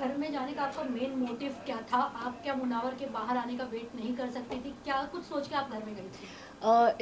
घर में जाने का आपका मेन मोटिव क्या था? आप क्या मुनावर के बाहर आने का वेट नहीं कर सकती थी? क्या कुछ सोच के आप घर में गई थी?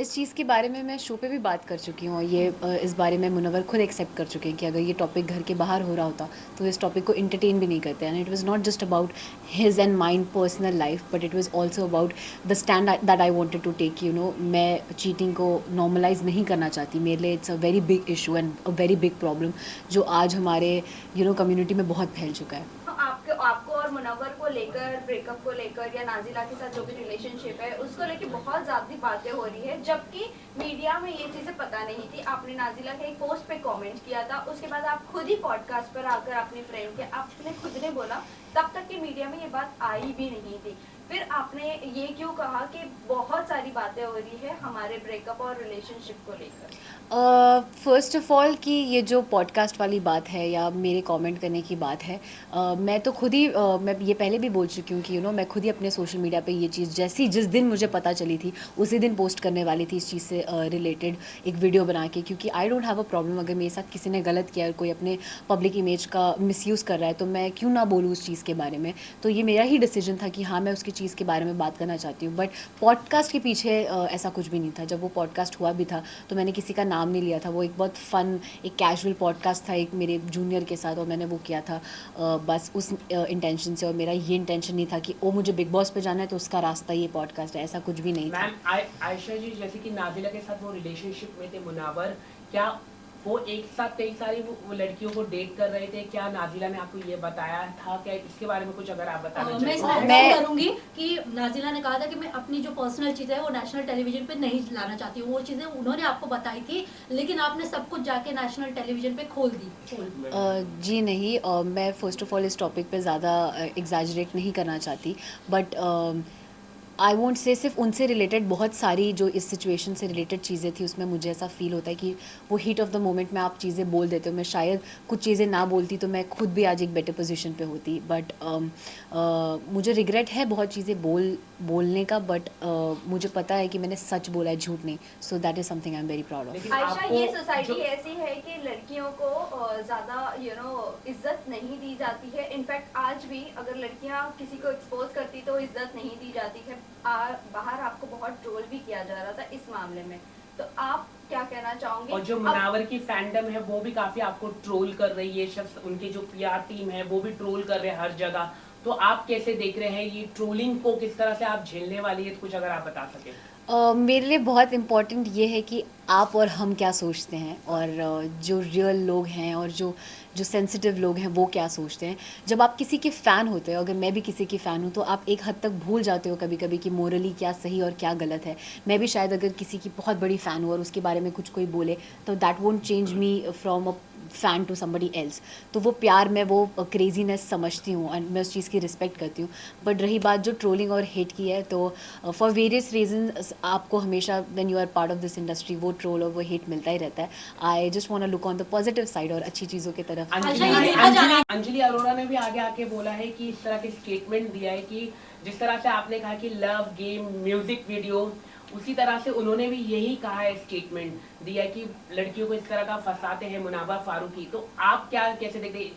इस चीज़ के बारे में मैं शो पे भी बात कर चुकी हूँ। ये इस बारे में मुनव्वर खुद एक्सेप्ट कर चुके हैं कि अगर ये टॉपिक घर के बाहर हो रहा होता तो इस टॉपिक को एंटरटेन भी नहीं करते। And it was not just about his and mind personal life, but it was also about the stand that I wanted to take. मैं चीटिंग को नॉर्मलाइज नहीं करना चाहती। मेरे लिए it's a very big issue and a very big problem जो आज हमारे कम्युनिटी में बहुत फैल चुका है। तो आपको आपको और मुनव्वर को लेकर, ब्रेकअप को लेकर या नाजिला के साथ जो भी रिलेशनशिप है उसको लेकर बहुत ज्यादा बातें हो रही है, जबकि मीडिया में ये चीजें पता नहीं थी। आपने नाजिला के एक पोस्ट पे कमेंट किया था, उसके बाद आप खुद ही पॉडकास्ट पर आकर अपने फ्रेंड के आपने खुद ने बोला तब तक कि मीडिया में ये बात आई भी नहीं थी। फिर आपने ये क्यों कहा कि बहुत सारी बातें हो रही है हमारे ब्रेकअप और रिलेशनशिप को लेकर? फ़र्स्ट ऑफ़ ऑल कि ये जो पॉडकास्ट वाली बात है या मेरे कमेंट करने की बात है, मैं तो खुद ही मैं ये पहले भी बोल चुकी हूँ कि मैं खुद ही अपने सोशल मीडिया पे ये चीज़ जिस दिन मुझे पता चली थी उसी दिन पोस्ट करने वाली थी इस चीज़ से रिलेटेड एक वीडियो बना के, क्योंकि I don't have a problem अगर मेरे साथ किसी ने गलत किया और कोई अपने पब्लिक इमेज का मिसयूज़ कर रहा है तो मैं क्यों ना बोलूँ उस चीज़ के बारे में। तो ये मेरा ही डिसीजन था कि हाँ, मैं उसकी चीज़ के बारे में बात करना चाहती हूँ। बट पॉडकास्ट के पीछे ऐसा कुछ भी नहीं था। जब वो पॉडकास्ट हुआ भी था तो मैंने किसी का नाम नहीं लिया था। वो एक बहुत फ़न एक कैजुअल पॉडकास्ट था एक मेरे जूनियर के साथ और मैंने वो किया था बस उस इंटेंशन से। और मेरा ये इंटेंशन नहीं था कि ओ मुझे बिग बॉस पे जाना है तो उसका रास्ता ये पॉडकास्ट है, ऐसा कुछ भी नहीं था। मैम आयशा जी, जैसे कि नाजिला के साथ वो रिलेशनशिप में थे मुनावर, क्या वो एक साथ कई सारी वो लड़कियों को डेट कर रहे थे? क्या नाजिला ने आपको ये बताया था? क्या इसके बारे में कुछ अगर आप बताना मैं इसमें चाहें? ऐड करूंगी कि नाजिला ने कहा था कि मैं अपनी जो पर्सनल चीज़ें है वो नेशनल टेलीविजन पे नहीं लाना चाहती हूँ। वो चीज़ें उन्होंने आपको बताई थी, लेकिन आपने सब कुछ जाके नेशनल टेलीविजन पे खोल दी। जी नहीं, मैं फ़र्स्ट ऑफ़ ऑल इस टॉपिक पे ज़्यादा एग्ज़ैजरेट नहीं करना चाहती। बट आई वोंट से सिर्फ उनसे रिलेटेड बहुत सारी जो इस सिचुएशन से रिलेटेड चीज़ें थी उसमें मुझे ऐसा फ़ील होता है कि वो हीट ऑफ़ द मोमेंट में आप चीज़ें बोल देते हो। मैं शायद कुछ चीज़ें ना बोलती तो मैं खुद भी आज एक बेटर पोजीशन पे होती। बट मुझे रिग्रेट है बहुत चीज़ें बोलने का। बट मुझे पता है कि मैंने सच बोला है, झूठ नहीं। So that is something I am very proud of. लेकिन आयशा, आपको ये सोसाइटी जो ऐसी है कि लड़कियों को ज्यादा इज्जत नहीं दी जाती है। इनफैक्ट आज भी अगर लड़कियां किसी को एक्सपोज करती तो इज्जत नहीं दी जाती है। बाहर आपको बहुत ट्रोल भी किया जा रहा था इस मामले में, तो आप क्या कहना चाहोगे? और जो मुनावर की फैंडम है वो भी काफी आपको ट्रोल कर रही है, शख्स उनकी जो पीआर टीम है वो भी ट्रोल कर रहे हैं हर जगह। तो आप कैसे देख रहे हैं ये ट्रोलिंग को, किस तरह से आप झेलने वाली है? तो कुछ अगर आप बता सकें। मेरे लिए बहुत इम्पॉर्टेंट ये है कि आप और हम क्या सोचते हैं और जो रियल लोग हैं और जो जो सेंसिटिव लोग हैं वो क्या सोचते हैं। जब आप किसी के फ़ैन होते हो, अगर मैं भी किसी की फ़ैन हूँ, तो आप एक हद तक भूल जाते हो कभी कभी कि मोरली क्या सही और क्या गलत है। मैं भी शायद अगर किसी की बहुत बड़ी फ़ैन हूँ और उसके बारे में कुछ कोई बोले तो that won't change me from a fan to somebody else. तो वो प्यार मैं वो क्रेजीनेस समझती हूँ एंड मैं उस चीज़ की रिस्पेक्ट करती हूँ। बट रही बात जो ट्रोलिंग और हेट की है, तो फॉर वेरियस रीजन आपको हमेशा when you are part of this industry वो ट्रोल और वो हेट मिलता ही रहता है। I just want to look on the positive side और अच्छी चीज़ों की तरफ। अंजलि अरोड़ा ने भी आगे आके बोला है कि इस तरह के स्टेटमेंट दिया है कि जिस तरह से आपने कहा कि लव गेम म्यूजिक वीडियो, उसी तरह से उन्होंने भी यही कहा है, स्टेटमेंट दिया है कि लड़कियों को इस तरह का फंसाते हैं मुनावर फारूकी। तो आप क्या कैसे देखते हैं?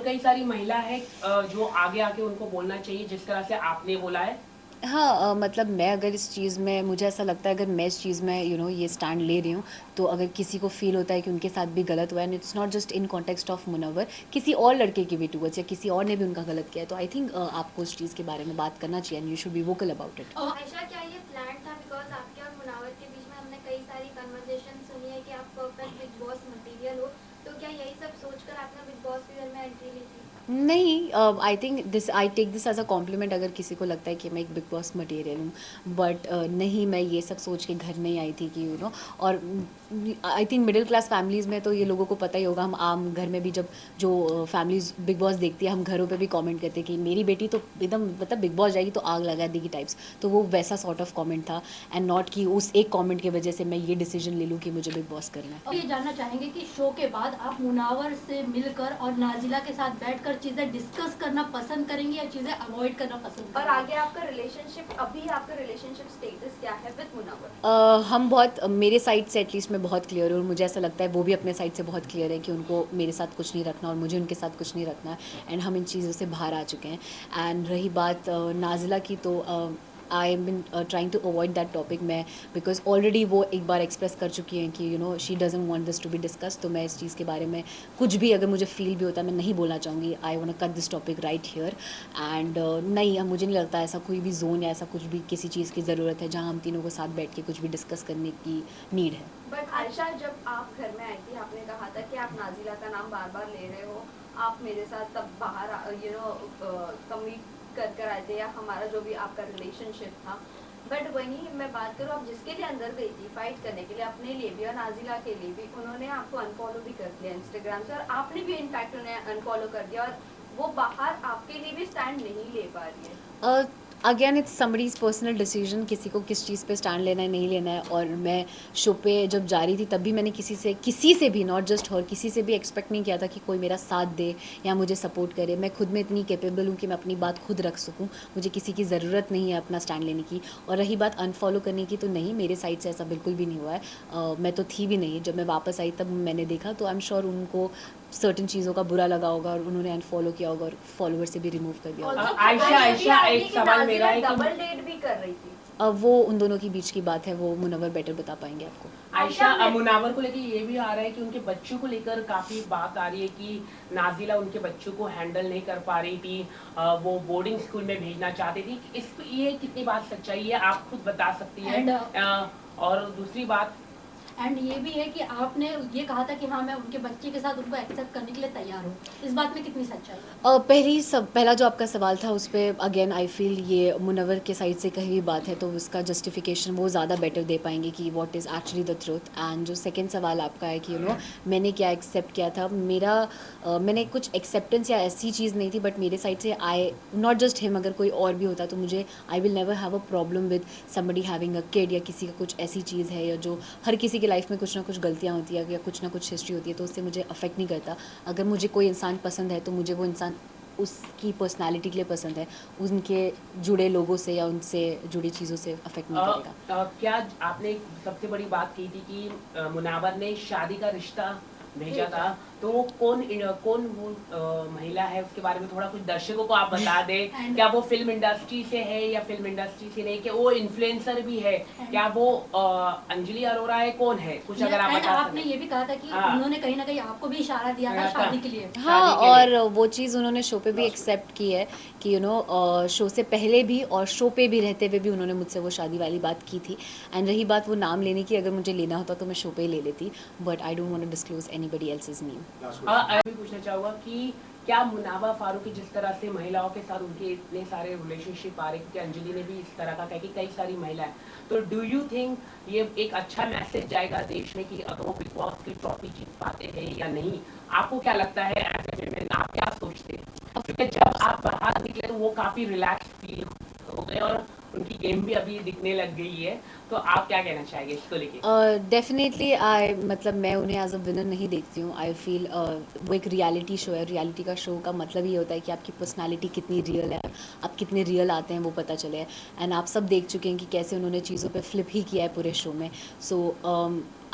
कई सारी महिला है जो आगे आके उनको बोलना चाहिए जिस तरह से आपने बोला है। हाँ, मतलब मैं अगर इस चीज़ में मुझे ऐसा लगता है अगर मैं इस चीज़ में ये स्टैंड ले रही हूँ तो अगर किसी को फील होता है कि उनके साथ भी गलत हुआ है, and it's not just in context of Munawar, किसी और लड़के की भी टूवर्ड्स या किसी और ने भी उनका गलत किया है, तो आई थिंक आपको उस चीज़ के बारे में बात करना चाहिए and you should be vocal about it. Ayesha, क्या ये प्लान था? बिकॉज आपके और मुनावर के बीच में हमने कई सारी कन्वर्सेशन सुनी है कि आप परफेक्ट बिग बॉस मटेरियल हो, तो क्या यही सब सोचकर आपने बिग बॉस के घर में एंट्री ली थी? नहीं, I take this as a compliment अगर किसी को लगता है कि मैं एक बिग बॉस मटेरियल हूँ। बट नहीं, मैं ये सब सोच के घर नहीं आई थी कि और I think middle class families में तो ये लोगों को पता ही होगा। हम आम घर में भी जब जो फैमिलीज बिग बॉस देखती है, हम घरों पे भी कमेंट करते हैं कि मेरी बेटी तो एकदम मतलब बिग बॉस जाएगी तो आग लगा देगी टाइप्स। तो वो वैसा सॉर्ट ऑफ कमेंट था एंड नॉट कि उस एक कमेंट की वजह से मैं ये डिसीजन ले लूँ कि मुझे बिग बॉस करना है। और ये जानना चाहेंगे कि शो के बाद आप मुनावर से मिलकर और नाजिला के साथ बैठकर चीजें डिस्कस करना पसंद करेंगे या चीजें अवॉइड करना पसंद और करेंगे? आगे आपका रिलेशनशिप स्टेटस क्या है विद मुनव्वर? हम बहुत मेरे साइड से एटलीस्ट मैं मैं बहुत क्लियर हूँ और मुझे ऐसा लगता है वो भी अपने साइड से बहुत क्लियर है कि उनको मेरे साथ कुछ नहीं रखना और मुझे उनके साथ कुछ नहीं रखना है, एंड हम इन चीज़ों से बाहर आ चुके हैं। एंड रही बात नाजिला की, तो I am been trying to avoid that topic, मैं बिकॉज ऑलरेडी वो एक बार एक्सप्रेस कर चुकी हैं कि she doesn't want this to be discuss. तो मैं इस चीज़ के बारे में कुछ भी अगर मुझे फील भी होता है मैं नहीं बोलना चाहूँगी। I want to cut this topic right here. And नहीं, मुझे नहीं लगता ऐसा कोई भी जोन या ऐसा कुछ भी किसी चीज़ की ज़रूरत है जहाँ हम तीनों को साथ बैठ के कुछ भी डिस्कस करने की नीड है। बट आयशा, जब आप घर में आई थी आपने कहा था कि आप नाजिला का नाम बार बार ले रहे हो, आप मेरे साथ तब बाहर कम्यूट कर आए थे, या हमारा जो भी आपका रिलेशनशिप था। बट वहीं मैं बात करूँ, आप जिसके लिए अंदर गई थी फाइट करने के लिए, अपने लिए भी और नाजिला के लिए भी, उन्होंने आपको अनफॉलो भी कर दिया इंस्टाग्राम से, और आपने भी इनफैक्ट उन्हें अनफॉलो कर दिया, और वो बाहर आपके लिए भी स्टैंड नहीं ले पा रही है। Again it's somebody's personal decision, किसी को किस चीज़ पे स्टैंड लेना है नहीं लेना है। और मैं शो पे जब जा रही थी तब भी मैंने किसी से भी, नॉट जस्ट हर, किसी से भी एक्सपेक्ट नहीं किया था कि कोई मेरा साथ दे या मुझे सपोर्ट करे। मैं खुद में इतनी कैपेबल हूँ कि मैं अपनी बात खुद रख सकूँ, मुझे किसी की ज़रूरत नहीं है अपना स्टैंड लेने की। और रही बात अनफॉलो करने की, तो नहीं, मेरे साइड से ऐसा बिल्कुल भी नहीं हुआ है। मैं तो थी भी नहीं, जब मैं वापस आई तब मैंने देखा, तो आई एम श्योर उनको सर्टेन चीज़ों का बुरा लगा होगा और उन्होंने अनफॉलो किया होगा और फॉलोवर से भी रिमूव कर दिया होगा। आयशा, एक सवाल मेरा है कि डबल डेट भी कर रही थी। अब वो उन दोनों के बीच की बात है, वो मुनव्वर बेटर बता पाएंगे आपको। आयशा, मुनावर को लेकर ये भी आ रहा है कि उनके बच्चों को लेकर काफी बात आ रही है कि नाजिला उनके बच्चों को हैंडल नहीं कर पा रही थी, वो बोर्डिंग स्कूल में भेजना चाहती थी। इस ये कितनी बात सच्चाई है आप खुद बता सकती हैं। और दूसरी बात, एंड ये भी है कि आपने ये कहा था कि हाँ मैं उनके बच्चे के साथ उनको एक्सेप्ट करने के लिए तैयार हूँ, इस बात में कितनी सच्चाई है? पहला जो आपका सवाल था उस पर अगेन आई फील ये मुनव्वर के साइड से कही हुई बात है, तो उसका जस्टिफिकेशन वो ज़्यादा बेटर दे पाएंगे कि what is actually the truth. And जो सेकंड सवाल आपका है कि मैंने क्या एक्सेप्ट किया था, मैंने कुछ एक्सेप्टेंस या ऐसी चीज़ नहीं थी, बट मेरे साइड से आई नॉट जस्ट हिम, अगर कोई और भी होता तो मुझे I will never have a problem with somebody having a kid, या किसी का कुछ ऐसी चीज़ है या जो हर किसी की लाइफ में कुछ ना कुछ गलतियाँ होती है या कुछ ना कुछ हिस्ट्री होती है, तो उससे मुझे अफेक्ट नहीं करता। अगर मुझे कोई इंसान पसंद है तो मुझे वो इंसान उसकी पर्सनालिटी के लिए पसंद है, उनके जुड़े लोगों से या उनसे जुड़ी चीज़ों से अफेक्ट नहीं करेगा। क्या आपने सबसे बड़ी बात की थी कि मुनावर ने शादी का रिश्ता भेजा था, तो वो कौन वो महिला है, उसके बारे में थोड़ा कुछ दर्शकों को आप बता दें। क्या वो फिल्म इंडस्ट्री से है या फिल्म इंडस्ट्री से नहीं, क्या वो इन्फ्लुएंसर भी है, क्या वो अंजलि अरोरा है, कौन है, कुछ अगर आप बता आपने ये भी कहा था कि उन्होंने कहीं ना कहीं आपको भी इशारा दिया था शादी के लिए। हाँ, और वो चीज़ उन्होंने शो पे भी एक्सेप्ट की है कि शो से पहले भी और शो पे भी रहते हुए भी उन्होंने मुझसे वो शादी वाली बात की थी। एंड रही बात वो नाम लेने की, अगर मुझे लेना होता तो मैं शो पे ही ले लेती, but I don't want to disclose anybody else's name. मैं भी पूछना चाहूँगा कि क्या मुनावा फारूकी जिस तरह से महिलाओं के साथ उनके इतने सारे रिलेशनशिप आ रहे, क्योंकि अंजलि ने भी इस तरह का कहा कि कई सारी महिलाएं, तो डू यू थिंक ये एक अच्छा मैसेज जाएगा देश में कि अगर वो बिग बॉस की ट्रॉफी जीत पाते हैं या नहीं? आपको क्या लगता है एज ए विमेन, आप क्या सोचते हैं? क्योंकि जब आप बाहर निकले तो वो काफी रिलैक्स फील हो गए और उनकी गेम भी अभी दिखने लग गई है, तो आप क्या कहना चाहेंगे इसको लेके? डेफिनेटली मैं उन्हें एज अ विनर नहीं देखती हूँ। आई फील वो एक रियलिटी शो है, रियलिटी का शो का मतलब ये होता है कि आपकी पर्सनालिटी कितनी रियल है, आप कितने रियल आते हैं वो पता चले। एंड आप सब देख चुके हैं कि कैसे उन्होंने चीज़ों पे फ्लिप ही किया है पूरे शो में। सो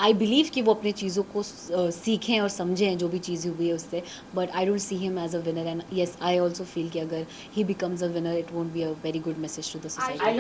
आई बिलीव कि वो अपनी चीज़ों को सीखें और समझें जो भी चीज़ हुई है उससे, but I don't see him as a winner. And yes, I also feel कि अगर he becomes a winner it won't be a very good message to the society.